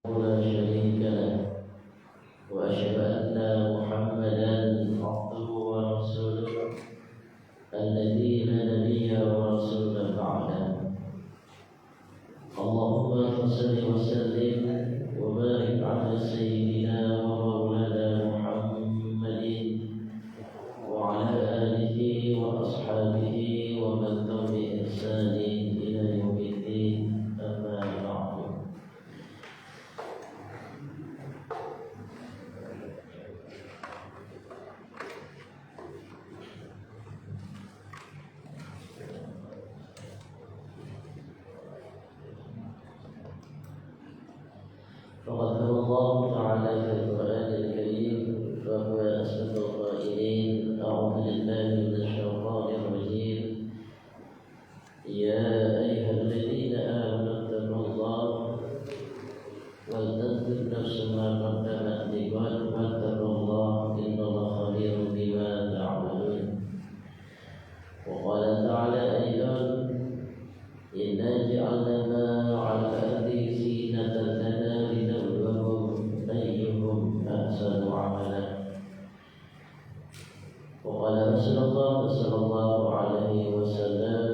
لا شريك له وأشهد أن محمدا عبده ورسوله الذي لا نبي ورسول بعده. اللهم صل وسلم وبارك على سيدنا ومولانا محمد وعلى آله وأصحابه ومن تبع بإحسان إلى يوم الدين. أما بعد. فقد قال الله تعالى في القرآن الكريم وهو أصدق القائلين: أعوذ بالله من الشيطان الرجيم. يا أيها الذين آمنوا اتقوا الله ولتنظر نفس ما قدمت لغد واتقوا الله إن الله خبير بما تعملون. وقال تعالى أيضا: إنا جعلنا ما على الأرض زينة لنا لنبلوهم أيهم أحسن عملا. وقال رسول الله صلى الله عليه وسلم: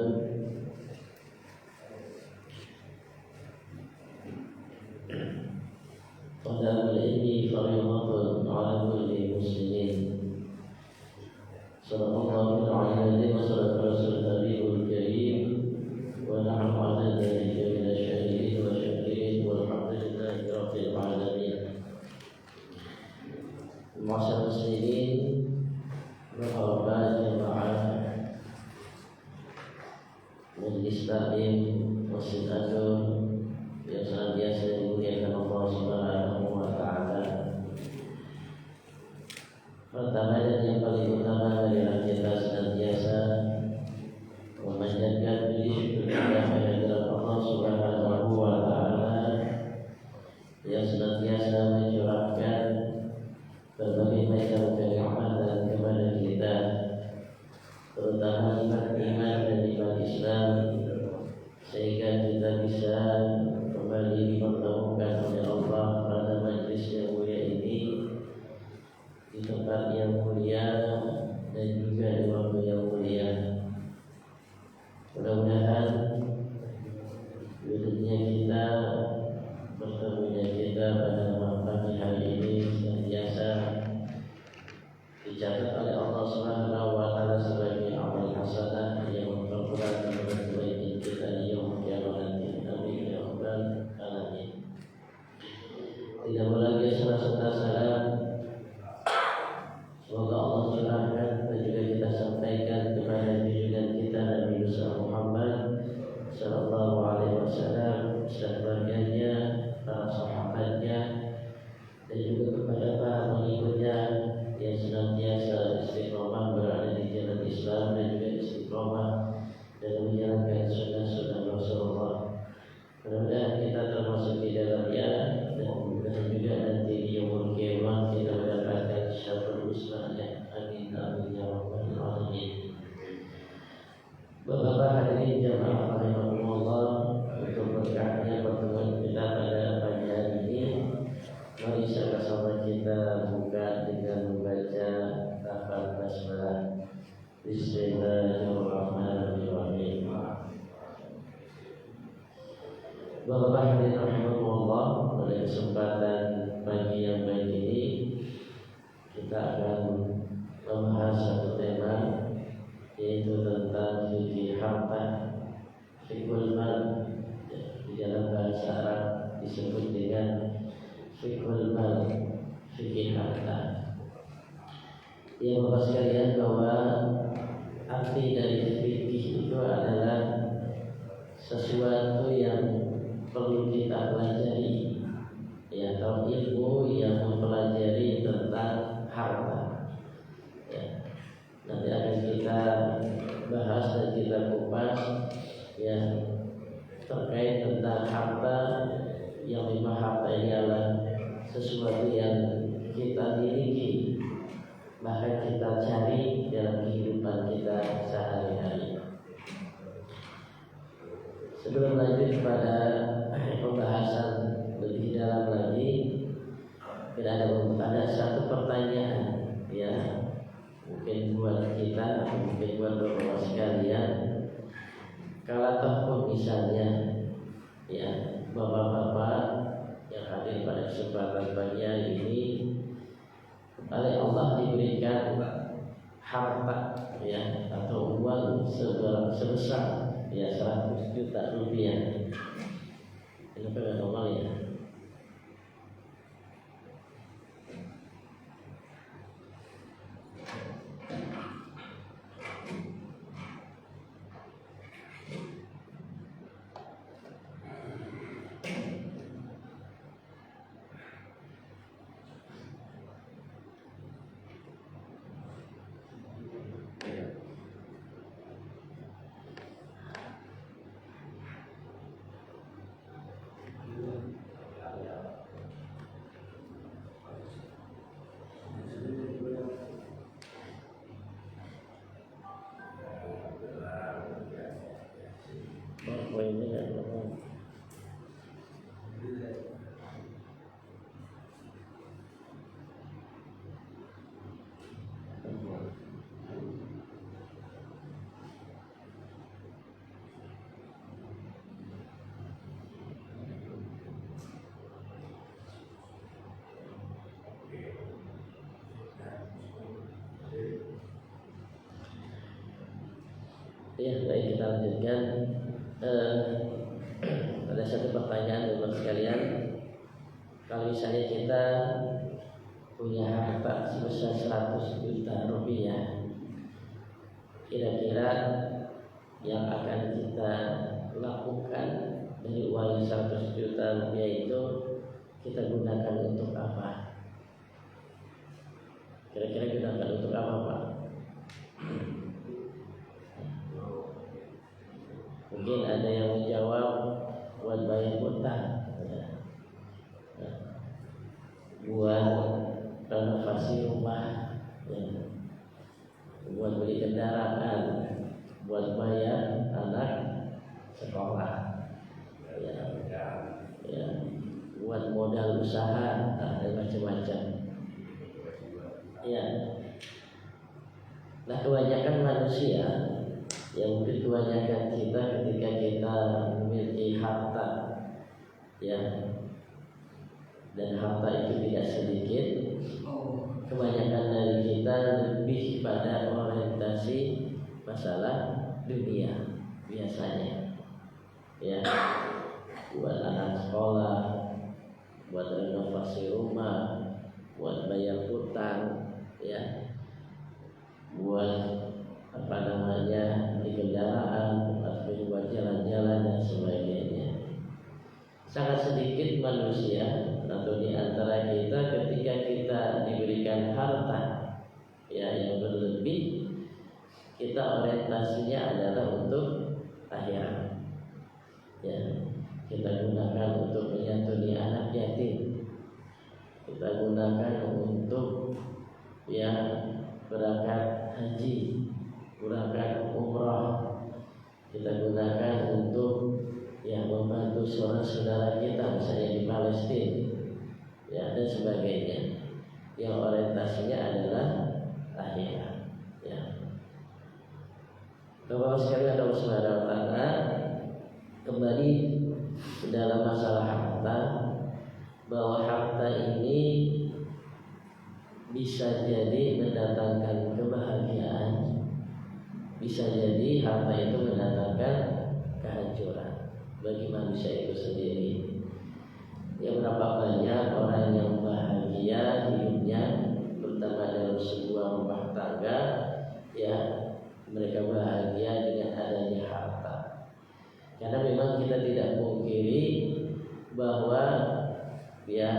طلب العلم فريضة على كل مسلم. صدق الله العظيم وصدق رسول النبي الكريم ونحن على ذلك من الشاهدين والشاكرين والحمد لله رب العالمين. Masyarakat muslimin, berhormat jemaah Majelis Taklim Masjid Agung yang senantiasa dimuliakan Allah Subhanahu wa taala. Pertama dan yang paling utama adalah kita senantiasa memanjatkan puji syukur kita kehadirat Allah Subhanahu wa taala yang senantiasa mencurahkan berbagai macam kenikmatan kepada kita, terutama nikmat iman dan nikmat Islam, sehingga kita bisa kembali dipertemukan oleh Allah pada majlis yang mulia ini, di tempat yang mulia dan juga di waktu yang mulia. Mudah-mudahan wujudnya kita, bertemunya kita pada pagi hari ini senantiasa dicatat oleh Allah Subhanahu wa taala sebagai amal hasanah yang memperberat kebaikan kita di yaumul qiyamah nanti. Amin ya rabbal alamin. Tidak boleh lagi serta salam semoga Allah curahkan dan juga kita sampaikan kepada junjungan kita Nabi Muhammad sallallahu alaihi wasallam, keluarganya, para sahabatnya, dan juga kepada para pengikutnya yang senantiasa istiqomah berada di jalan Islam dan juga istiqomah dan menjalankan sunnah-sunnah Rasulullah. Mudah-mudahan kita termasuk di dalamnya dan mudah-mudahan juga nanti di yaumul qiyamah kita mendapatkan syafaat husna. Amin amin ya rabbal alamin. Bapak-bapak hadirin jamaah rahimakumullah, untuk berkahnya pertemuan kita pada pagi hari ini, mari sama-sama kita buka dengan membaca lafaz basmalah. Bismillahirrahmanirrahim. Bapak hadirin rahimakumullah, pada kesempatan pagi yang baik ini kita akan membahas satu tema, yaitu tentang fikih harta, fikul mal. Di dalam bahasa Arab disebut dengan fikul mal, fikih harta. Yang Bapak sekalian, bahwa arti dari fikih itu adalah sesuatu yang perlu kita pelajari, ya, atau ilmu yang mempelajari tentang harta. Ya, nanti akan kita bahas dan kita kupas yang terkait tentang harta, yang memang harta ini adalah sesuatu yang kita miliki, bahkan kita cari dalam kehidupan kita sehari-hari. Sebelum lanjut pada pembahasan lebih dalam lagi ada satu pertanyaan ya, mungkin buat kita, mungkin buat bapak sekalian. Kalau toh misalnya ya bapak-bapak yang hadir pada kesempatan pagi hari ini, oleh Allah diberikan harta ya atau uang sebesar ya 100 juta rupiah. Ini pada normal ya. Ya, baik, kita lanjutkan. Ada satu pertanyaan buat sekalian. Kalau misalnya kita punya harta sebesar 100 juta rupiah, kira-kira yang akan kita lakukan dari uang 100 juta rupiah itu kita gunakan untuk apa? Kira-kira gunakan untuk apa, Pak? Mungkin ada yang menjawab buat bayar utang, buat renovasi rumah, ya, buat beli kendaraan, buat bayar anak sekolah, ya, buat modal usaha, dan macam-macam. Ya. Nah, kebanyakan manusia, yang mungkin kebanyakan kita ketika kita memiliki harta, ya, dan harta itu tidak sedikit, kebanyakan dari kita lebih pada orientasi masalah dunia biasanya, ya, buat anak sekolah, buat renovasi rumah, buat bayar hutang, ya, buat di kendaraan atau buat jalan-jalan dan sebagainya. Sangat sedikit manusia atau di antara kita ketika kita diberikan harta ya yang berlebih, kita orientasinya adalah untuk akhirat. Ya, kita gunakan untuk menyantuni anak yatim. Kita gunakan untuk ya berangkat haji, berangkat umrah. Kita gunakan untuk yang membantu saudara-saudara kita misalnya di Palestina, ya, dan sebagainya. Yang orientasinya adalah akhirat. Ya. Bapak sekalian Allah Subhanahu wa taala, kembali dalam masalah harta, bahwa harta ini bisa jadi mendatangkan kebahagiaan, bisa jadi harta itu mendatangkan kehancuran bagi manusia itu sendiri. Ya, berapa banyak orang yang bahagia hidupnya, terutama dalam sebuah rumah tangga, ya, mereka bahagia dengan adanya harta. Karena memang kita tidak pungkiri bahwa ya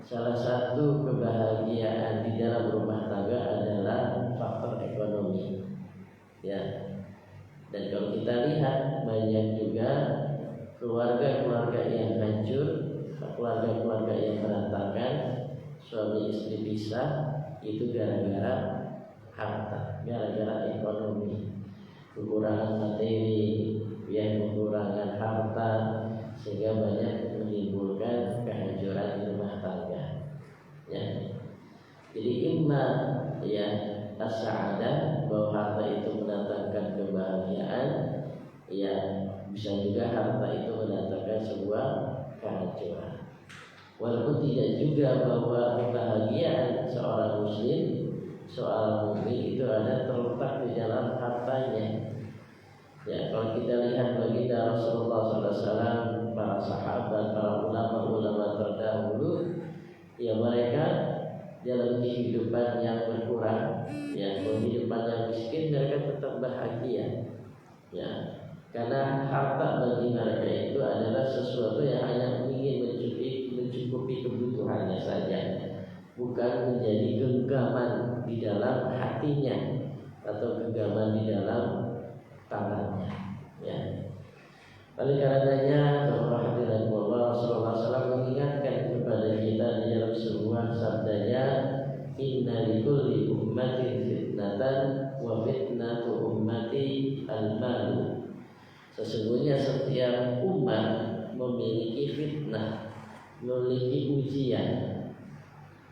salah satu kebahagiaan di dalam rumah tangga adalah faktor ekonomi, ya. Dan kalau kita lihat banyak juga keluarga-keluarga yang hancur, keluarga-keluarga yang berantakan, suami istri pisah, itu gara-gara harta, gara-gara ekonomi, kekurangan materi, ya, kekurangan harta, sehingga banyak menimbulkan kehancuran di rumah tangga. Ya, imma ya as-sa'adah, bahwa harta itu mendatangkan kebahagiaan, ya bisa juga harta itu mendatangkan sebuah kehancuran. Walaupun tidak juga bahwa kebahagiaan seorang muslim, seorang mukmin itu ada terletak di dalam hartanya. Ya, kalau kita lihat baginda Rasulullah SAW, para sahabat, para ulama-ulama terdahulu, ya mereka dalam kehidupan yang berkurang, ya kehidupan yang miskin, mereka tetap bahagia. Ya, karena harta bagi mereka itu adalah sesuatu yang hanya ingin mencukupi kebutuhannya saja, bukan menjadi genggaman di dalam hatinya atau genggaman di dalam tangannya. Ya. Oleh karenanya, Rasulullah SAW mengingatkan kepada kita di dalam sebuah sabdanya, Inna likulli ummatin fitnatan wa fitnatu ummati al-malu. Sesungguhnya setiap umat memiliki fitnah, memiliki ujian.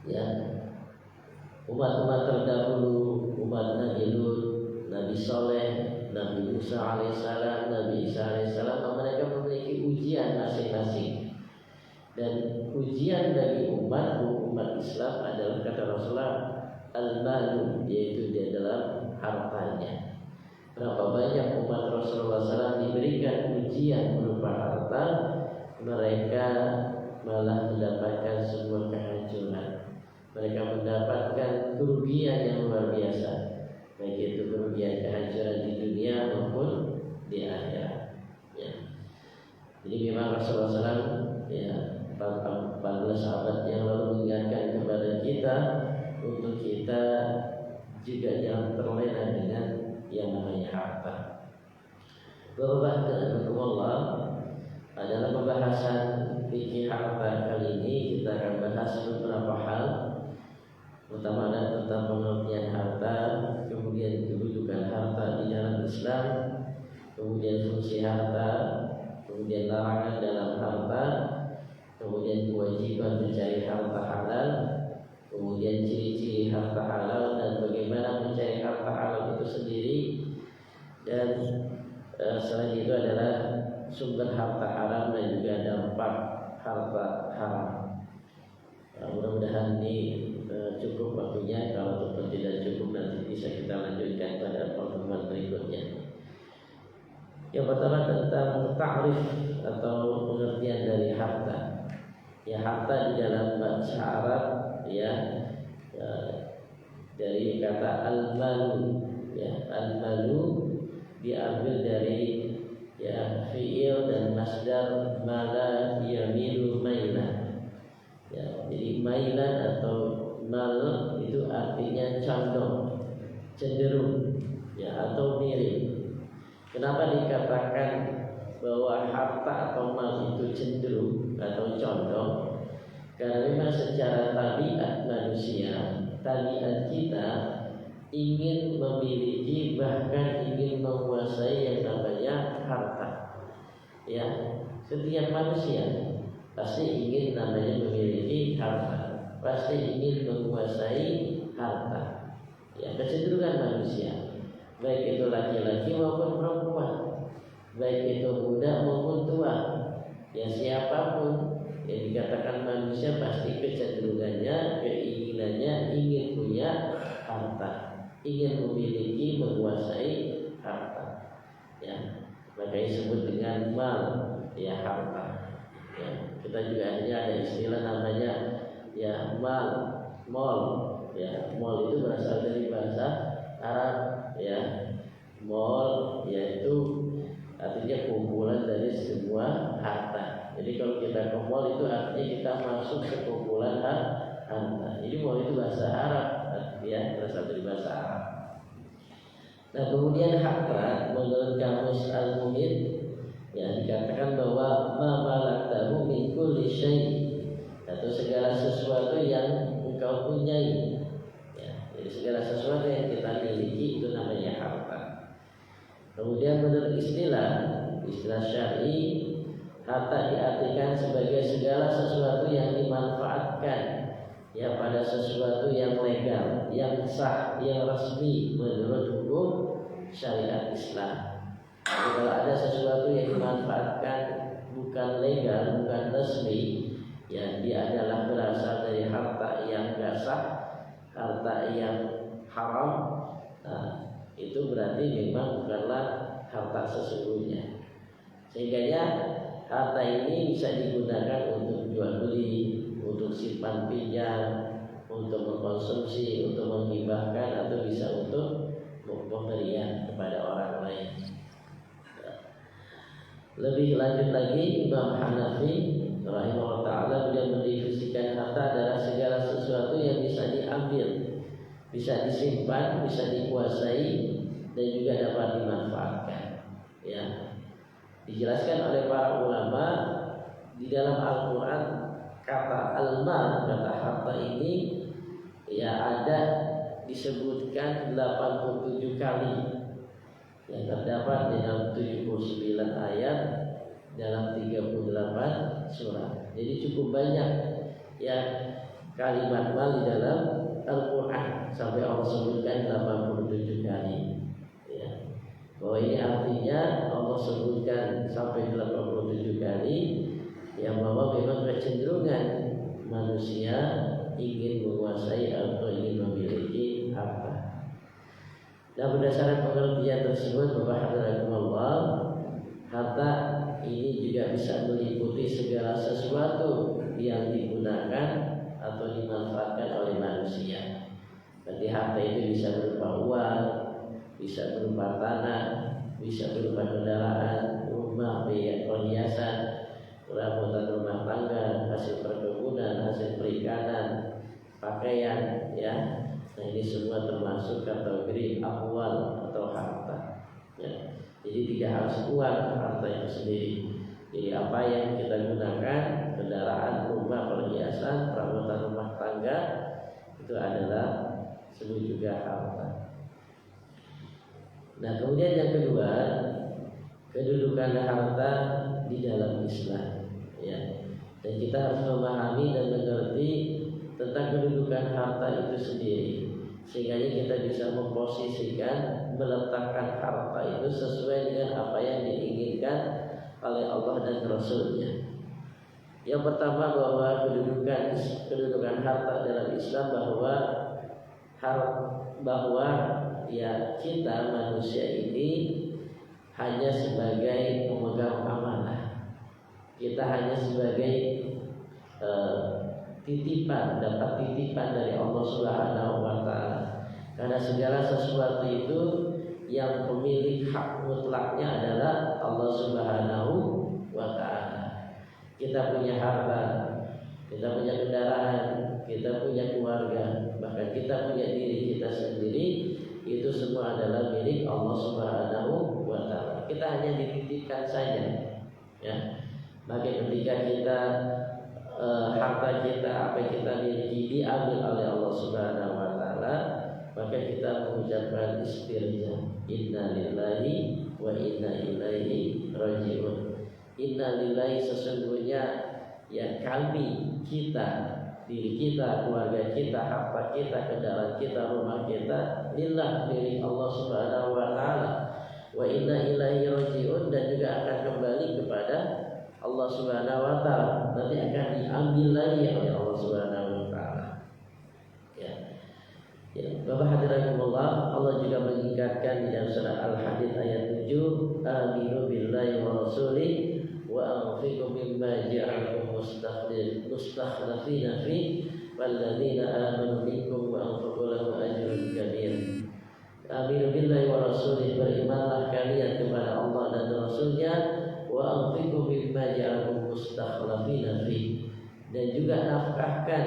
Ya, umat-umat terdahulu, umat Nabi Lut, Nabi Soleh, Nabi Musa alaihissalam, Nabi Isa alaihissalam, mereka memiliki ujian masing-masing. Dan ujian bagi umat Islam adalah, kata Rasulullah, al-malu, yaitu di dalam hartanya. Berapa banyak umat Rasulullah SAW diberikan ujian berupa harta, mereka malah mendapatkan sebuah kehancuran. Mereka mendapatkan kerugian yang luar biasa, baik itu kerugian kehancuran di dunia maupun di akhirat. Ya. Jadi memang Rasulullah SAW, ya, para sahabat yang lalu mengingatkan kepada kita untuk kita juga jangan terlena dengan yang namanya harta. Berubah Allah adalah pembahasan fikih harta. Kali ini kita akan bahas beberapa hal. Pertama adalah tentang pengertian harta, kemudian kedudukan harta di dalam Islam, kemudian fungsi harta, kemudian larangan dalam harta, kemudian kewajiban mencari harta halal, kemudian ciri-ciri harta halal dan bagaimana mencari harta halal itu sendiri, dan selain itu adalah sumber harta haram dan juga dampak harta haram. Mudah-mudahan ini cukup waktunya. Kalau tidak cukup nanti bisa kita lanjutkan pada pertemuan berikutnya. Yang pertama tentang ta'rif atau pengertian dari harta. Ya, harta di dalam bahasa Arab, ya, dari kata al-malu. Ya, al-malu diambil dari, ya, fi'il dan masdar mala yamilu mailan. Ya, jadi mailan atau mal itu artinya condong, cenderung, ya, atau mirip. Kenapa dikatakan bahwa harta atau mal itu cenderung atau condong? Karena memang secara tabiat manusia, tabiat kita ingin memiliki, bahkan ingin menguasai yang namanya harta. Ya, setiap manusia pasti ingin namanya memiliki harta, pasti ingin menguasai harta. Ya, kecenderungan manusia, baik itu laki-laki maupun perempuan, baik itu muda maupun tua, ya siapapun yang dikatakan manusia pasti kecenderungannya, keinginannya ingin punya harta, ingin memiliki, menguasai harta. Ya, maka disebut dengan mal, ya, harta. Ya, kita juga ada istilah namanya, ya, mall. Ya, mall itu berasal dari bahasa Arab. Ya, mall yaitu artinya kumpulan dari sebuah harta. Jadi kalau kita ke mall itu artinya kita masuk ke kumpulan harta. Jadi mall itu bahasa Arab, ya, berasal dari bahasa Arab. Nah, kemudian harta menurut Kamus Al-Muhid, ya, dikatakan bahwa ma malaktahu min kulli syai', atau segala sesuatu yang engkau punyai. Ya, jadi segala sesuatu yang kita miliki itu namanya harta. Kemudian menurut istilah syar'i, harta diartikan sebagai segala sesuatu yang dimanfaatkan ya pada sesuatu yang legal, yang sah, yang resmi menurut hukum syariat Islam. Jadi kalau ada sesuatu yang dimanfaatkan bukan legal, bukan resmi, ya dia adalah berasal dari harta yang gak sah, harta yang haram. Nah, itu berarti memang bukanlah harta sesungguhnya. Sehingga ya harta ini bisa digunakan untuk jual beli, untuk simpan pinjam, untuk mengkonsumsi, untuk menghibahkan, atau bisa untuk pemberian kepada orang lain. Lebih lanjut lagi, Imam Hanafi rahimahullah ta'ala beliau mendefinisikan harta adalah segala sesuatu yang bisa diambil, bisa disimpan, bisa dikuasai, dan juga dapat dimanfaatkan. Ya, dijelaskan oleh para ulama di dalam Al-Quran, kata al-mal, kata harta ini ya ada disebutkan 87 kali, yang terdapat di dalam 79 ayat dalam 38 surah. Jadi cukup banyak ya kalimat mal di dalam Al-Quran, sampai Allah sebutkan 87 kali. Ya, bahwa ini artinya Allah sebutkan sampai 87 kali, yang bahwa memang kecenderungan manusia ingin menguasai atau ingin memiliki harta. Nah, berdasarkan pengertian tersebut, Bapak Hadirahumullah, harta ini juga bisa meliputi segala sesuatu yang digunakan atau dimanfaatkan oleh manusia. Berarti harta itu bisa berupa uang, bisa berupa tanah, bisa berupa kendaraan, rumah, biaya perhiasan, perabotan rumah tangga, hasil perkebunan, hasil perikanan, pakaian, ya. Nah, ini semua termasuk kategori amwal atau harta. Ya. Jadi tidak harus uang harta itu sendiri. Jadi apa yang kita gunakan, kendaraan, rumah, perhiasan, perabotan rumah tangga, itu adalah sebut juga harta. Nah, kemudian yang kedua, kedudukan harta di dalam Islam. Ya. Dan kita harus memahami dan mengerti tentang kedudukan harta itu sendiri, sehingga kita bisa memposisikan, meletakkan harta itu sesuai dengan apa yang diinginkan oleh Allah dan Rasul-Nya. Yang pertama, bahwa kedudukan harta dalam Islam, bahwa ya kita manusia ini hanya sebagai pemegang amanah. Kita hanya sebagai titipan, dapat titipan dari Allah Subhanahu wa ta'ala. Karena segala sesuatu itu yang pemilik hak mutlaknya adalah Allah Subhanahu wa ta'ala. Kita punya harta, kita punya kendaraan, kita punya keluarga, bahkan kita punya diri kita sendiri, itu semua adalah milik Allah Subhanahu wa ta'ala. Kita hanya dititipkan saja, ya. Maka ketika kita harta kita, apa yang kita miliki diambil oleh Allah Subhanahu wa ta'ala, maka kita mengucapkan istirja, inna lillahi wa inna ilaihi raji'un. Inna lillahi, sesungguhnya ya kami, kita, diri kita, keluarga kita, harta kita, kendaraan kita, rumah kita, lillah, milik Allah Subhanahu wa ta'ala. Wa inna ilaihi raji'un, dan juga akan kembali kepada Allah Subhanahu wa ta'ala. Nanti akan diambil lagi oleh Allah Subhanahu wa ta'ala. Ya. Ya, Bapak Hadirahumullah, Allah juga mengingatkan di dalam surah Al-Hadid ayat 7, aminu billahi wa rasulih wa anfiqu mimma ja'alakum mustakhlifina fi walladzina amanu minkum wa anfaqu lahum ajrun kabir. Aminu billahi wa rasulih, berimanlah kalian kepada Allah dan Rasul-Nya, wa anfiqu mimma ja'alakum mustakhlifina fi, dan juga nafkahkan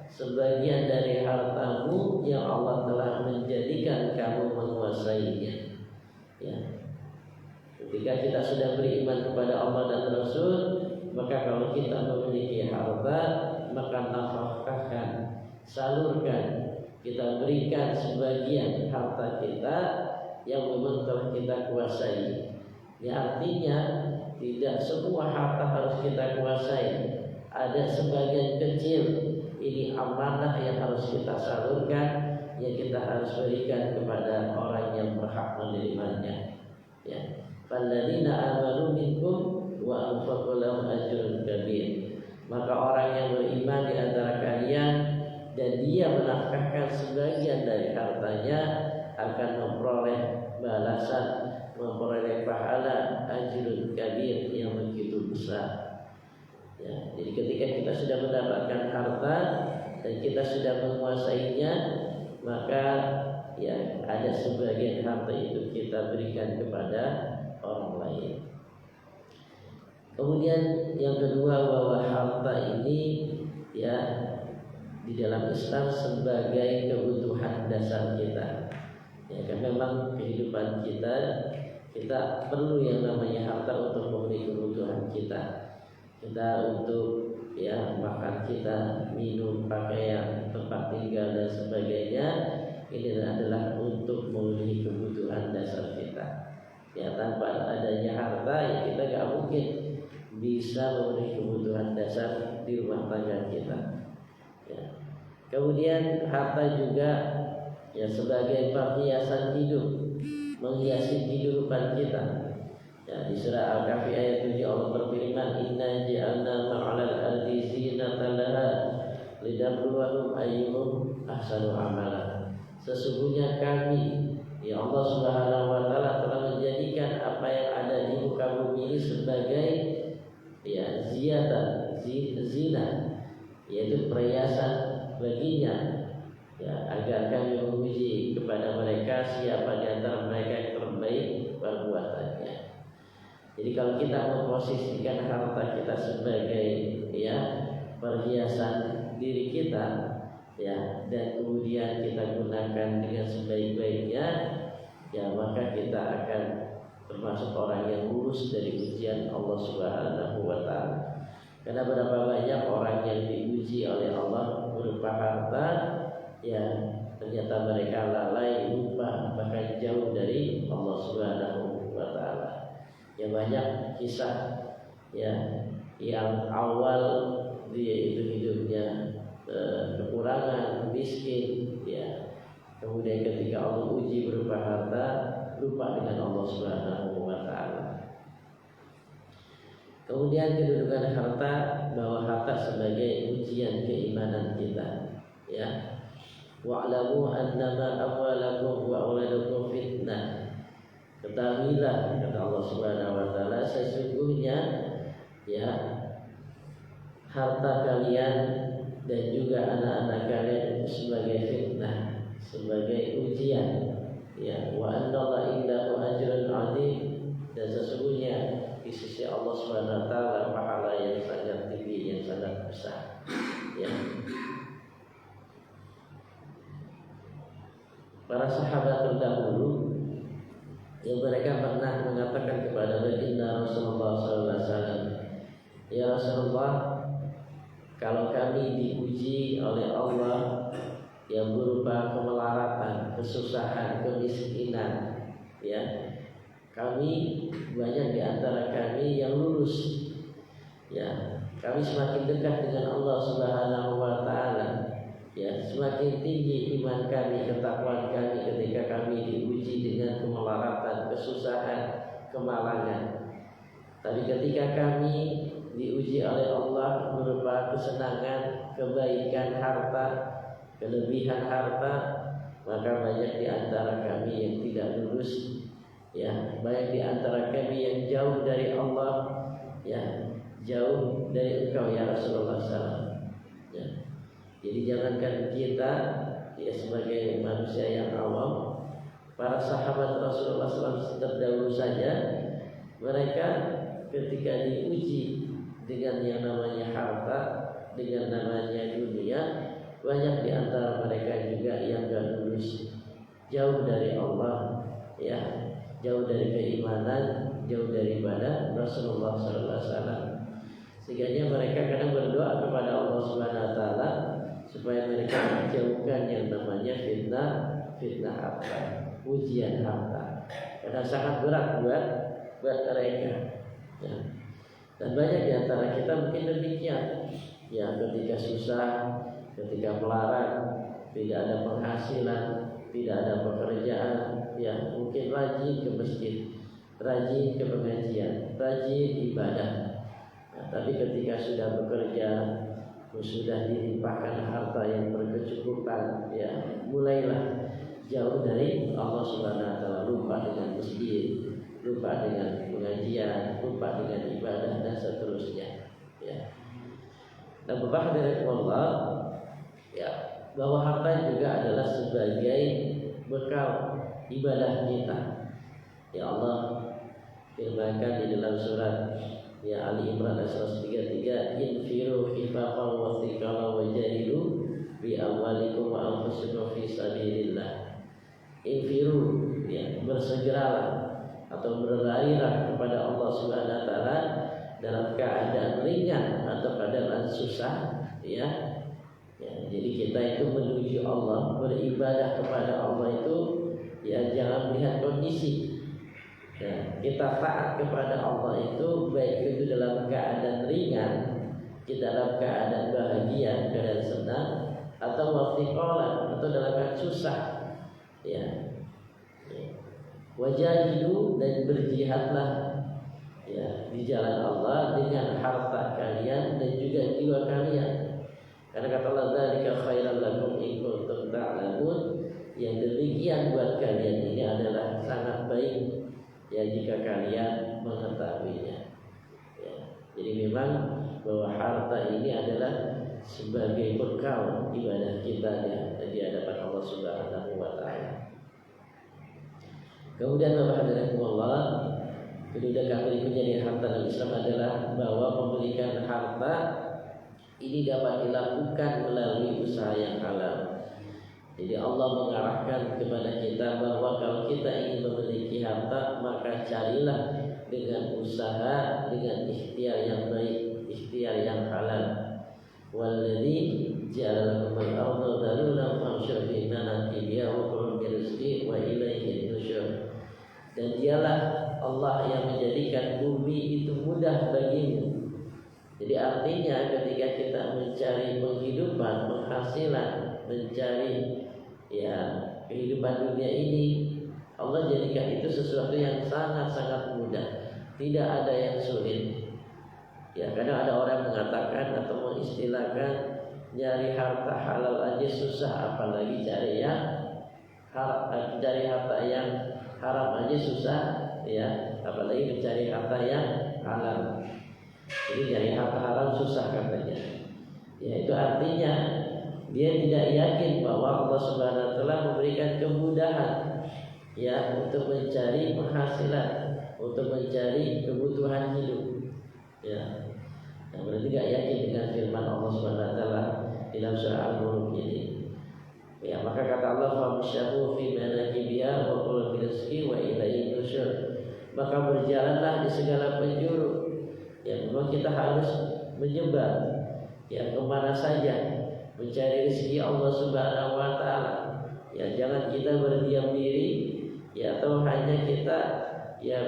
sebagian dari hartamu yang Allah telah menjadikan kamu menguasainya. Ya. Ketika kita sudah beriman kepada Allah dan Rasul, maka kalau kita memiliki harta, maka nafkahkan, salurkan, kita berikan sebagian harta kita yang memang telah kita kuasai. Ya, artinya tidak semua harta harus kita kuasai. Ada sebagian kecil, ini amanah yang harus kita salurkan, yang kita harus berikan kepada orang yang berhak menerimanya. Ya, falladzina amanu minkum wa anfaqu lahum ajrun kabir. Maka orang yang beriman di antara kalian dan dia menafkahkan sebagian dari hartanya akan memperoleh balasan, memperoleh pahala ajrun kabir yang begitu besar. Ya, jadi ketika kita sudah mendapatkan harta dan kita sudah menguasainya, maka ya ada sebagian harta itu kita berikan kepada orang lain. Kemudian yang kedua, bahwa harta ini ya di dalam Islam sebagai kebutuhan dasar kita. Ya kan memang kehidupan kita perlu yang namanya harta untuk memenuhi kebutuhan kita. Kita untuk ya makan kita, minum, pakaian, tempat tinggal dan sebagainya, ini adalah untuk memenuhi kebutuhan dasar kita. Ya tanpa adanya harta ya kita gak mungkin bisa memenuhi kebutuhan dasar di rumah tangga kita. Ya. Kemudian harta juga ya sebagai perhiasan hidup, menghiasi kehidupan kita. Ya, di surah Al-Kahfi ayat 7 Allah berfirman, Inna ja'alna ma'alal ardi zinatan laha lidabluwahum ayyuhum ahsanu amala. Sesungguhnya kami, ya Allah Subhanahu wa taala telah menjadikan apa yang ada di muka bumi ini sebagai ya zina, yaitu perhiasan baginya, ya agar kami menguji kepada mereka siapa di antara mereka yang terbaik perbuatannya. Jadi kalau kita memposisikan harta kita sebagai ya perhiasan diri kita, ya dan kemudian kita gunakan dengan sebaik-baiknya, ya maka kita akan termasuk orang yang lulus dari ujian Allah Subhanahu wa taala. Karena berapa banyak orang yang diuji oleh Allah berupa harta, ya ternyata mereka lalai, lupa, bahkan jauh dari Allah Subhanahu wa taala. Ya banyak kisah ya yang awal dia itu hidupnya kekurangan, miskin, ya kemudian ketika Allah uji berupa harta, lupa dengan Allah Subhanahu wa taala. Kemudian kedudukan harta, bahwa harta sebagai ujian keimanan kita, ya. Wa'lamu annama amwalakum wa auladukum fitnah. Ketahuilah, kata Allah Subhanahu wa taala, sesungguhnya ya harta kalian dan juga anak-anak kalian itu sebagai fitnah, sebagai ujian. Ya, wa annallaha indahu ajrun 'adzim, dan sesungguhnya di sisi Allah Subhanahu wa taala pahala yang sangat tinggi, yang sangat besar. Ya. Para sahabat terdahulu yang mereka pernah mengatakan kepada baginda Rasulullah SAW, ya Rasulullah, kalau kami diuji oleh Allah yang berupa kemelaratan, kesusahan, kemiskinan, ya kami banyak di antara kami yang lulus, ya kami semakin dekat dengan Allah Subhanahu wa taala, ya semakin tinggi iman kami, ketakwaan kami ketika kami diuji dengan kemelaratan, kesusahan, kemalangan. Tapi ketika kami diuji oleh Allah berupa kesenangan, kebaikan harta, kelebihan harta, maka banyak di antara kami yang tidak lulus, ya banyak di antara kami yang jauh dari Allah, ya jauh dari Engkau ya Rasulullah SAW. Ya. Jadi jangankan kita ya sebagai manusia yang awam, para sahabat Rasulullah SAW terdahulu saja, mereka ketika diuji dengan yang namanya harta, dengan namanya dunia, banyak di antara mereka juga yang gak lulus, jauh dari Allah, ya jauh dari keimanan, jauh daripada Rasulullah SAW. Sehingga mereka kadang berdoa kepada Allah Subhanahu wa taala supaya mereka menjauhkan yang namanya fitnah harta, ujian harta. Karena sangat berat buat mereka. Ya. Dan banyak di antara kita mungkin demikian. Ya, ketika susah, ketika melarat, tidak ada penghasilan, tidak ada pekerjaan, ya mungkin rajin ke masjid, rajin ke pengajian, rajin ibadah. Nah, tapi ketika sudah bekerja, sudah dilimpahkan harta yang berkecukupan, ya mulailah jauh dari Allah Subhanahu wa taala, lupa dengan masjid, lupa dengan pengajian, lupa dengan ibadah dan seterusnya. Ya. Dan Bapak dari Allah, ya, bahwa harta juga adalah sebagai bekal ibadah kita. Ya Allah firmankan di dalam surat ya Ali Imran ayat 133, infiru khifafan wa thiqalan wa jahidu bi amwalikum wa anfusikum fi sabilillah. Infiru, ya, bersegeralah atau berlarilah kepada Allah Subhanahu wa taala dalam keadaan ringan atau keadaan susah, ya. Ya, jadi kita itu menuju Allah, beribadah kepada Allah itu ya jangan melihat kondisi. Ya, kita taat kepada Allah itu baik itu dalam keadaan ringan, kita dalam keadaan bahagia, keadaan senang, atau wafiqalan, atau dalam keadaan susah. Ya. Wajahidu, dan berjihadlah ya di jalan Allah dengan harta kalian dan juga jiwa kalian. Karena kata Allah, dzalika khairan lakum in kuntum ta'lamun, yang demikian buat kalian ini adalah sangat baik ya jika kalian mengetahuinya. Ya. Jadi memang bahwa harta ini adalah sebagai bekal ibadah kita ya di hadapan Allah Subhanahu wa taala. Kemudian Bapak hadirin Allah, kedua berikutnya di harta dalam Islam adalah bahwa memberikan harta ini dapat dilakukan melalui usaha yang halal. Jadi Allah mengarahkan kepada kita bahwa kalau kita ingin memiliki harta, maka carilah dengan usaha, dengan ikhtiar yang baik, ikhtiar yang halal. Walladzi ja'ala lakum al-ardha dhalulan famshu fi manakibiha wa kulu min rizqihi wa ilaihi nusyur. Dan dialah Allah yang menjadikan bumi itu mudah bagimu. Jadi artinya ketika kita mencari penghidupan, penghasilan, mencari ya kehidupan dunia ini, Allah jadikan itu sesuatu yang sangat-sangat mudah, tidak ada yang sulit. Ya, kadang ada orang mengatakan atau mengistilahkan nyari harta halal aja susah, apalagi cari harta yang haram aja susah, ya, apalagi mencari harta yang halal. Jadi cari harta haram susah katanya. Ya, itu artinya dia tidak yakin bahwa Allah Subhanahu wa taala memberikan kemudahan ya untuk mencari penghasilan, untuk mencari kebutuhan hidup. Ya. Yang berarti tidak yakin dengan firman Allah Subhanahu wa taala dalam surah Al-Mulk ini. Ya, maka kata Allah, "Famshahu fi manakibiha wa qul bi rizqi wa ilaihi nusyur." Maka berjalanlah di segala penjuru. Ya, memang kita harus menyebar ya kemana saja mencari rezeki Allah Subhanahu wa taala. Ya, jangan kita berdiam diri ya atau hanya kita ya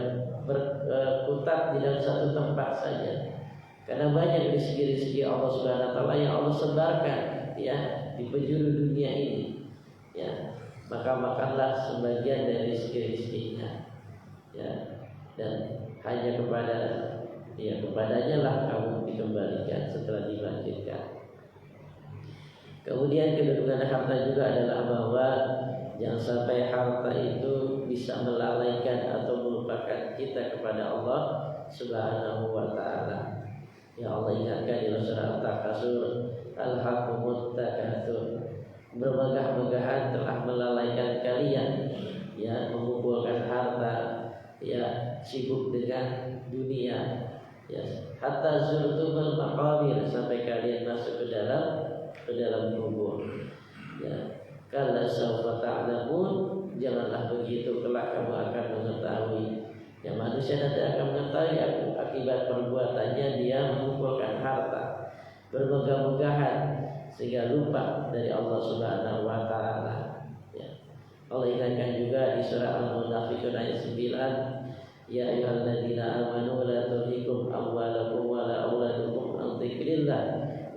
berkutat di dalam satu tempat saja. Karena banyak rezeki-rezeki Allah Subhanahu wa taala yang Allah sebarkan ya di penjuru dunia ini. Ya, maka makanlah sebagian dari rezeki-rezekinya. Ya, dan hanya kepadanya lah kamu dikembalikan setelah dibangkitkan. Kemudian kedudukan harta juga adalah bahwa jangan sampai harta itu bisa melalaikan atau melupakan kita kepada Allah Subhanahu wa taala. Ya, Allah ingatkan di surah At-Takasur, Al-Hakumut Takatsur, bermegah-megahan telah melalaikan kalian ya mengumpulkan harta, ya sibuk dengan dunia, ya hatta zurtumul maqabir, sampai kalian masuk ke dalam kubur. Ya, kala sawfa ta'lamun, janganlah begitu kelak kamu akan mengetahui. Ya, manusia nanti akan mengetahui akibat perbuatannya dia mengumpulkan harta, bermegah-megahan sehingga lupa dari Allah Subhanahu wa taala. Ya. Allah ingatkan juga di surah Al-Munafiqun ayat 9, ya ayyuhalladzina amanu la tulhikum amwalakum wa la auladukum an dzikrillah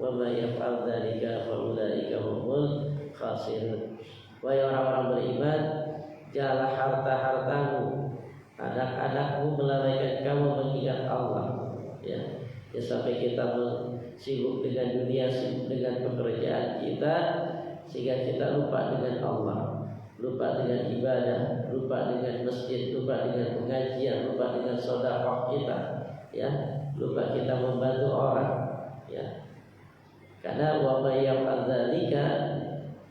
wa may yaf'al dzalika fa ulaika humul khasirun. Wahai orang-orang beriman, janganlah harta-hartamu, anak-anakmu melalaikan kamu mengingat Allah. Ya, sampai kita sibuk dengan dunia, sibuk dengan pekerjaan kita, sehingga kita lupa dengan Allah, lupa dengan ibadah, lupa dengan masjid, lupa dengan pengajian, lupa dengan sedekah kita, ya, lupa kita membantu orang, ya. Karena wa may yaf'al dzalika,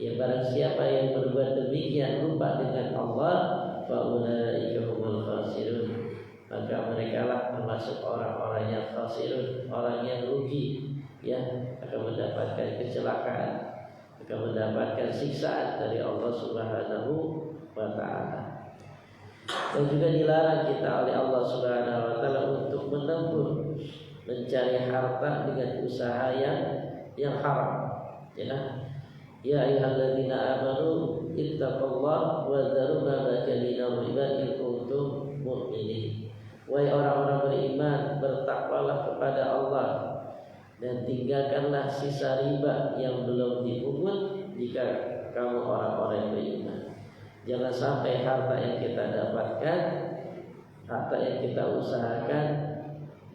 ya barang siapa yang berbuat demikian lupa dengan Allah, fa ulaika humul khasirun, maka mereka lah termasuk orang-orang yang khasirun, orang yang rugi, ya, akan mendapatkan kecelakaan, akan mendapatkan siksaan dari Allah Subhanahu wa taala. Dan juga dilarang kita oleh Allah Subhanahu wa taala untuk menempuh mencari harta dengan usaha yang haram, ya. Ya ayyuhalladzina amanu ittaqullaha wa dharu ma baqiya minal riba in kuntum mu'minin. Wahai orang-orang beriman, bertakwalah kepada Allah dan tinggalkanlah sisa riba yang belum dipungut jika kamu orang-orang yang beriman. Jangan sampai harta yang kita dapatkan, harta yang kita usahakan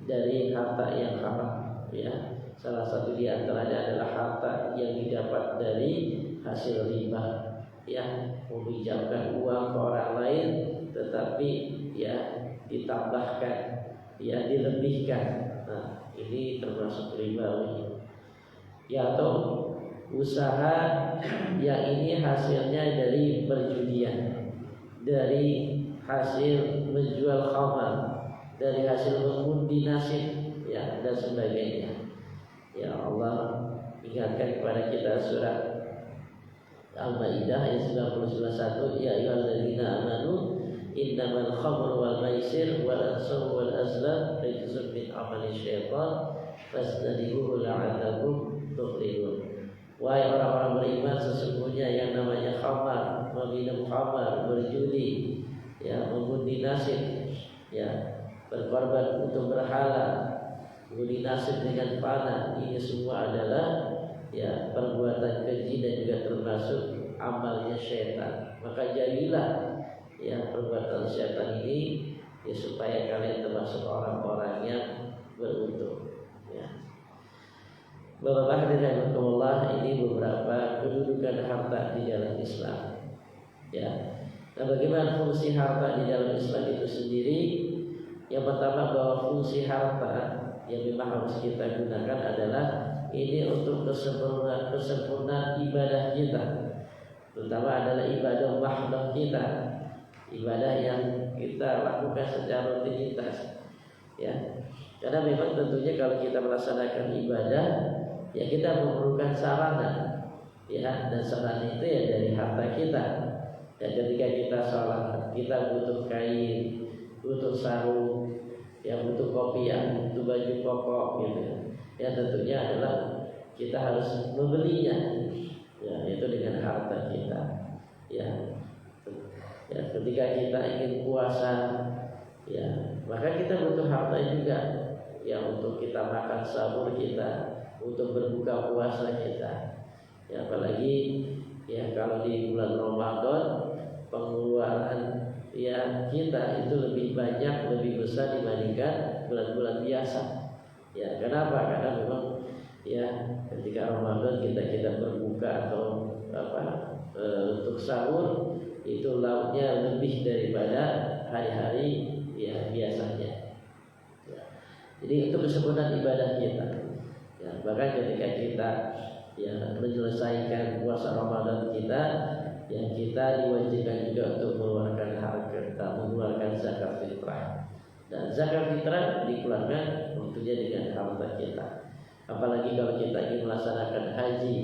dari harta yang haram, ya. Salah satu di antaranya adalah harta yang didapat dari hasil riba, ya, meminjamkan uang ke orang lain tetapi ya ditambahkan, ya dilebihkan. Nah, ini termasuk riba, ya. Atau usaha yang ini hasilnya dari perjudian, dari hasil menjual khamar, dari hasil mengundi nasib, ya, dan sebagainya. Ya, Allah ingatkan kepada kita surat Al-Maidah ayat 91, ya ayyuhalladzina amanu innamal khamru wal maisir wal ansab wal azlam rijzun min amali syaitan fastanibuhu la'allakum tuflihun. Wahai orang-orang beriman, sesungguhnya yang namanya khamar, meminum khamar, berjudi, ya, mengundi nasib, ya, berkorban untuk berhala, mengundi nasib dengan panah, ini semua adalah, ya, perbuatan keji dan juga termasuk amalnya syaitan. Maka jadilah, ya, perbuatan syaitan ini, ya, supaya kalian termasuk orang-orang yang beruntung, ya. Bapak-bapak hadirin rahimakumullah, ini beberapa kedudukan harta di dalam Islam, ya. Nah, bagaimana fungsi harta di dalam Islam itu sendiri? Yang pertama, bahwa fungsi harta yang memang harus kita gunakan adalah ini untuk kesempurnaan ibadah kita, terutama adalah ibadah mahdoh kita, ibadah yang kita lakukan secara rutinitas, ya. Karena memang tentunya kalau kita melaksanakan ibadah, ya, kita memerlukan sarana, ya, dan sarana itu ya dari harta kita. Dan ketika kita sholat, kita butuh kain, butuh sarung, ya, butuh kopiah, butuh baju koko, gitu. Ya, tentunya adalah kita harus membelinya, ya, itu dengan harta kita, ya. Ya, ketika kita ingin puasa, ya, maka kita butuh harta juga, ya, untuk kita makan sahur kita, untuk berbuka puasa kita, ya. Apalagi, ya, kalau di bulan Ramadan pengeluaran, ya, kita itu lebih banyak, lebih besar dibandingkan bulan-bulan biasa. Ya, kenapa? Karena memang, ya, ketika Ramadan kita berbuka atau untuk sahur itu lauknya lebih daripada hari-hari, ya, biasanya. Ya. Jadi itu kesempurnaan ibadah kita. Ya, bahkan ketika kita, ya, menyelesaikan puasa Ramadan kita, ya, kita diwajibkan juga untuk mengeluarkan harta, mengeluarkan zakat fitrah. Dan zakat fitrah dikeluarkan tentunya dengan harta kita. Apalagi kalau kita ingin melaksanakan haji,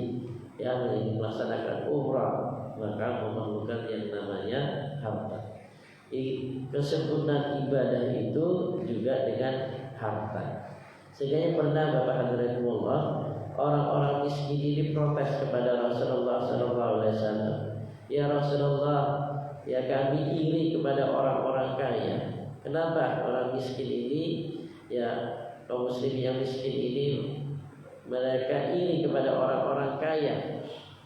ya, ingin melaksanakan umrah, maka memerlukan yang namanya harta. Kesempurnaan ibadah itu juga dengan harta. Sehingga pernah Bapak hadirin Allah, orang-orang miskin ini protes kepada Rasulullah SAW. Ya Rasulullah, ya, kami iri kepada orang-orang kaya. Kenapa orang miskin ini, ya, kaum muslim yang miskin ini mereka iri kepada orang-orang kaya.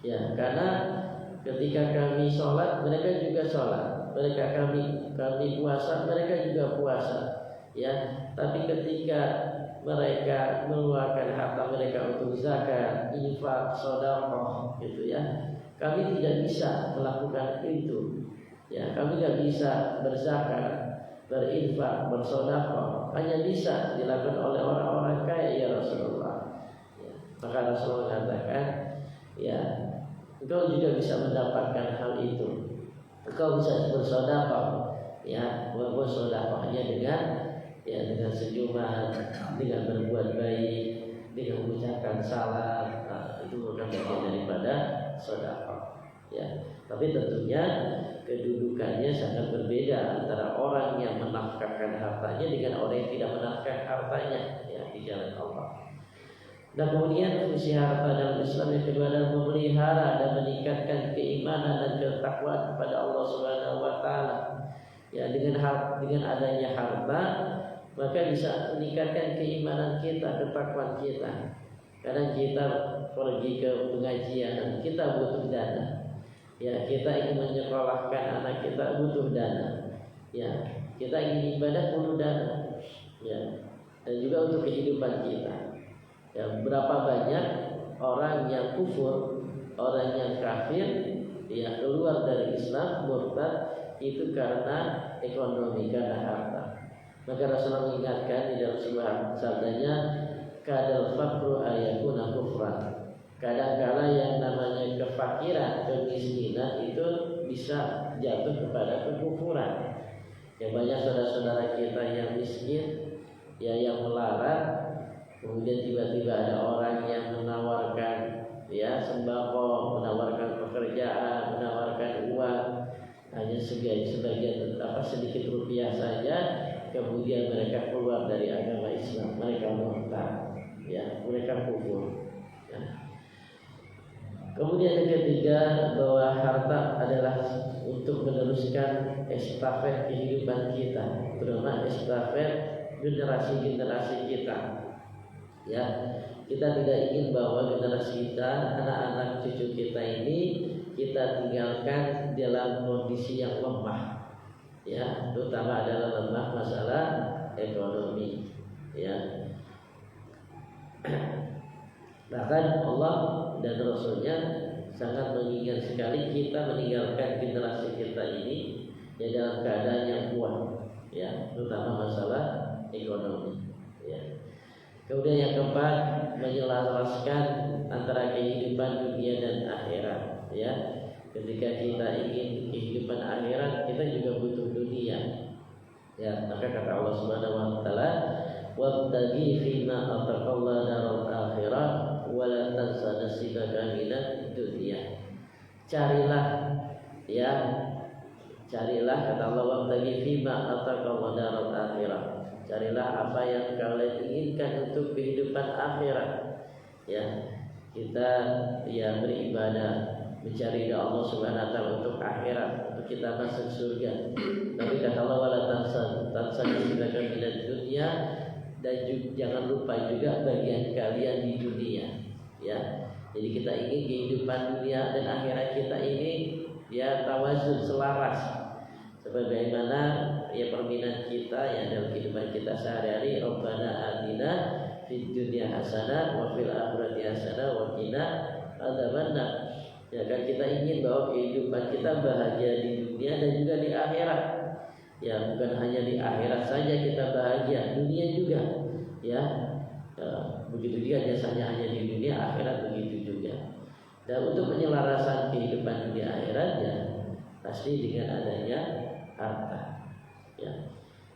Ya, karena ketika kami sholat, mereka juga sholat. Mereka kami puasa, mereka juga puasa. Ya, tapi ketika mereka mengeluarkan harta mereka untuk zakat, infak, sedekah, gitu ya, kami tidak bisa melakukan itu. Ya, kami tidak bisa berzakat, berinfak, bersedekah, hanya bisa dilakukan oleh orang-orang kaya ya Rasulullah. Ya, maka Rasulullah katakan, ya, engkau juga bisa mendapatkan hal itu. Engkau bisa bersedekah, ya, walaupun sedekahnya dengan senyuman, dengan berbuat baik, dengan mengucapkan salam, itu bukan bagian daripada sedekah. Ya, tapi tentunya kedudukannya sangat berbeda antara orang yang menafkahkan hartanya dengan orang yang tidak menafkahkan hartanya, ya, di jalan Allah. Dan kemudian fungsi harta dalam Islam yang kedua adalah memelihara dan meningkatkan keimanan dan ketakwaan kepada Allah Subhanahu wa taala. Ya, dengan adanya harta maka bisa meningkatkan keimanan kita, ketakwaan kita. Karena kita pergi ke pengajian, kita butuh dana. Ya, kita ingin menyekolahkan anak kita butuh dana. Ya, kita ingin ibadah perlu dana. Ya, dan juga untuk kehidupan kita. Ya, berapa banyak orang yang kufur, orang yang kafir, ya, keluar dari Islam, murtad, itu karena ekonomi, karena harta. Maka Rasulullah mengingatkan di dalam sebuah sabdanya, kadal fakru ayakuna kufran. Kadang-kala yang namanya kefakiran, kemiskinan itu bisa jatuh kepada kekufuran. Ya, banyak saudara-saudara kita yang miskin, ya, yang melarat. Kemudian tiba-tiba ada orang yang menawarkan, ya, sembako, menawarkan pekerjaan, menawarkan uang, hanya sebagian sedikit rupiah saja. Kemudian mereka keluar dari agama Islam, mereka murtad, ya, mereka kufur. Ya. Kemudian yang ketiga, bahwa harta adalah untuk meneruskan estafet kehidupan kita, terutama estafet generasi-generasi kita. Ya, kita tidak ingin bahwa generasi kita, anak-anak cucu kita ini kita tinggalkan dalam kondisi yang lemah. Ya, terutama adalah lemah masalah ekonomi. Ya, bahkan Allah dan Rasulnya sangat mengingat sekali kita meninggalkan generasi kita ini ya dalam keadaan yang kuat. Ya, terutama masalah ekonomi. Ya. Kemudian yang keempat, menyelaraskan antara kehidupan dunia dan akhirat. Ya, ketika kita ingin kehidupan akhirat, kita juga butuh dunia. Ya, maka kata Allah Subhanahu wa taala, "Wabtaghi fima ataqallahu daral akhirah wa la tansa nasibaka minad dunya." Carilah, ya, carilah, kata Allah, "Wabtaghi fima ataqallahu daral akhirah." Carilah apa yang kalian inginkan untuk kehidupan akhirat. Ya, kita ya beribadah, mencari ridha Allah Subhanahu wa taala untuk akhirat, untuk kita masuk surga. Tapi kata Allah, wala tansa nasibaka minad dunya, dan jangan lupa juga bagian kalian di dunia. Ya, jadi kita ingin kehidupan dunia dan akhirat kita ini ya tawazun, selaras. Sebagaimana ya permintaan kita ya dalam kehidupan kita sehari-hari, Rabbana atina fid dunya hasanah wa fil akhirati hasanah wa qina adzabannar. Ya kan, kita ingin bahwa kehidupan kita bahagia di dunia dan juga di akhirat. Ya, bukan hanya di akhirat saja kita bahagia, dunia juga. Ya, begitu juga biasanya hanya di dunia, akhirat begitu juga. Dan untuk penyelarasan kehidupan dunia akhirat ya pasti dengan adanya harta. Ya.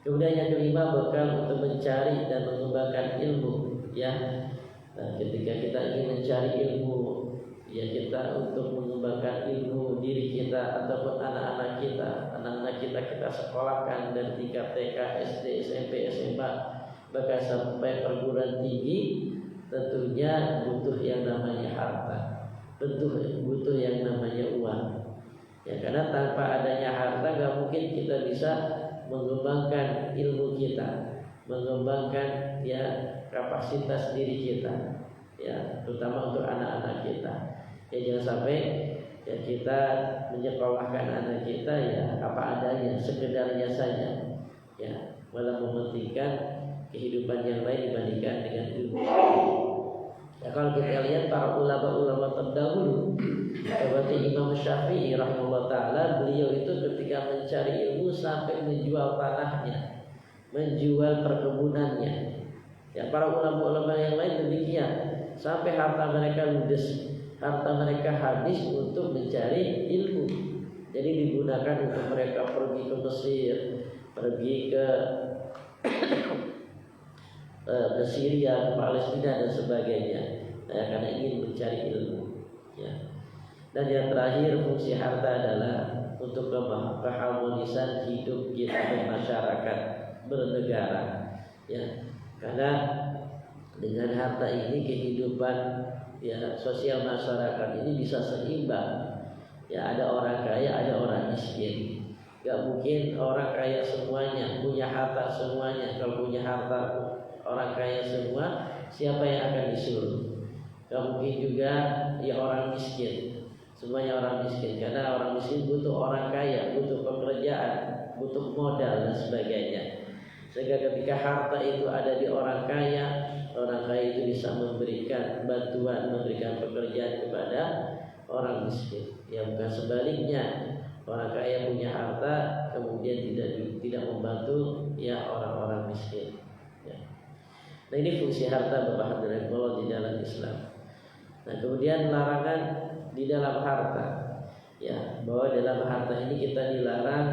Kemudian yang kelima, bekal untuk mencari dan mengembangkan ilmu. Ya, ketika kita ingin mencari ilmu, ya kita untuk mengembangkan ilmu diri kita ataupun anak-anak kita sekolahkan dari tingkat TK, SD, SMP, SMA, bahkan sampai perguruan tinggi, tentunya butuh yang namanya harta, butuh yang namanya uang. Ya, karena tanpa adanya harta gak mungkin kita bisa mengembangkan ilmu kita, mengembangkan ya kapasitas diri kita. ya, terutama untuk anak-anak kita. Ya jangan sampai ya kita menyekolahkan anak kita ya apa adanya, sekedarnya saja, ya, malah mementingkan kehidupan yang lain dibandingkan dengan ilmu. Ya, kalau kita lihat para ulama-ulama terdahulu, seperti Imam Syafi'i rahimahullah taala, beliau itu ketika mencari ilmu sampai menjual tanahnya, menjual perkebunannya. Ya, para ulama-ulama yang lain demikian, sampai harta mereka ludes, harta mereka habis untuk mencari ilmu. Jadi digunakan untuk mereka pergi ke Mesir, pergi ke Syria, ke Palestina dan sebagainya, karena ingin mencari ilmu. Ya. Dan yang terakhir, fungsi harta adalah untuk keharmonisan hidup kita bermasyarakat, bernegara. Ya, karena dengan harta ini kehidupan ya sosial masyarakat ini bisa seimbang. Ya, ada orang kaya, ada orang miskin. Gak mungkin orang kaya semuanya, punya harta semuanya. Kalau punya harta orang kaya semua, siapa yang akan disuruh? Gak mungkin juga ya orang miskin, semuanya orang miskin. Karena orang miskin butuh orang kaya, butuh pekerjaan, butuh modal dan sebagainya. Sehingga ketika harta itu ada di orang kaya itu bisa memberikan bantuan, memberikan pekerjaan kepada orang miskin. Ya, bukan sebaliknya, orang kaya punya harta kemudian tidak membantu ya orang-orang miskin. Ya. Nah, ini fungsi harta Bapak Hadirin Allah di dalam Islam. Nah, kemudian larangan di dalam harta, ya, bahwa dalam harta ini kita dilarang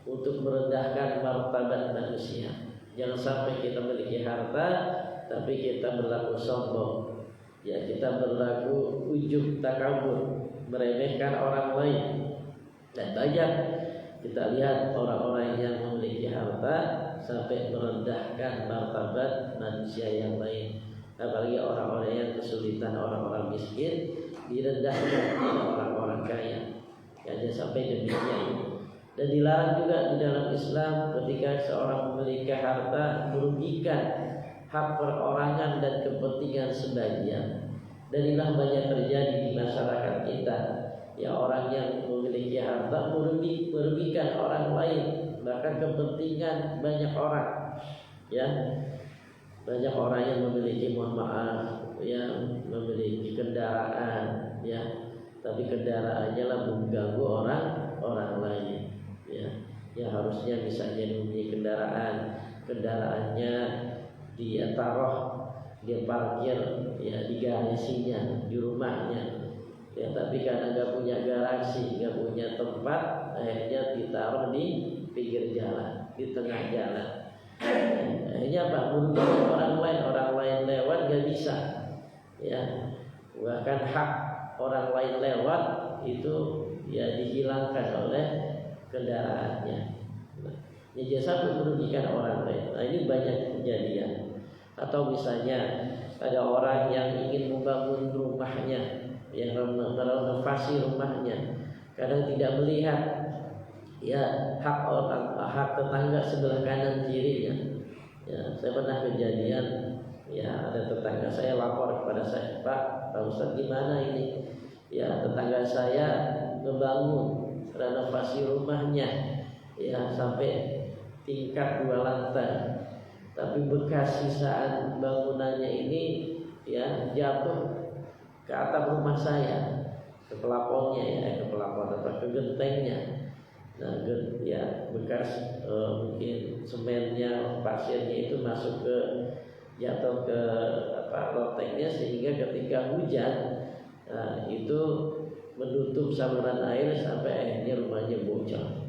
untuk merendahkan martabat manusia. Jangan sampai kita memiliki harta tapi kita berlaku sombong, ya, kita berlaku ujub takabur, meremehkan orang lain. Dan banyak kita lihat orang-orang yang memiliki harta sampai merendahkan martabat manusia yang lain. Apalagi orang-orang yang kesulitan, orang-orang miskin direndahkan oleh orang-orang kaya. Ya, jangan sampai demikian. Dan dilarang juga di dalam Islam ketika seorang memiliki harta merugikan hak perorangan dan kepentingan sebagian. Dan inilah banyak terjadi di masyarakat kita. Ya, orang yang memiliki harta merugikan orang lain, bahkan kepentingan banyak orang. Ya, banyak orang yang memiliki, mohon maaf, yang memiliki kendaraan, ya, tapi kendaraannya lah mengganggu orang lain. Ya, harusnya misalnya mempunyai kendaraannya dia taruh, dia parkir ya di garasinya, di rumahnya. Ya, tapi karena nggak punya garasi, nggak punya tempat, akhirnya ditaruh di pinggir jalan, di tengah jalan. Akhirnya Pak, merugikan orang lain lewat nggak bisa. Ya, bahkan hak orang lain lewat itu ya dihilangkan oleh kendaraannya. Ya, jasa merugikan orang lain. Nah, ini banyak kejadian. Atau misalnya ada orang yang ingin membangun rumahnya, yang merenovasi rumahnya, kadang tidak melihat ya hak tetangga sebelah kanan kirinya. Ya, saya pernah kejadian, ya, ada tetangga saya lapor kepada saya, Pak Ustadz, gimana ini? Ya, tetangga saya membangun renovasi rumahnya, ya, sampai tingkat 2 lantai, tapi bekas sisaan bangunannya ini ya jatuh ke atap rumah saya, ke pelapornya, ke gentengnya. Nah, ya, bekas mungkin semennya, pasirnya itu masuk ke, jatuh ke lotengnya, sehingga ketika hujan itu menutup saluran air sampai akhirnya rumahnya bocor.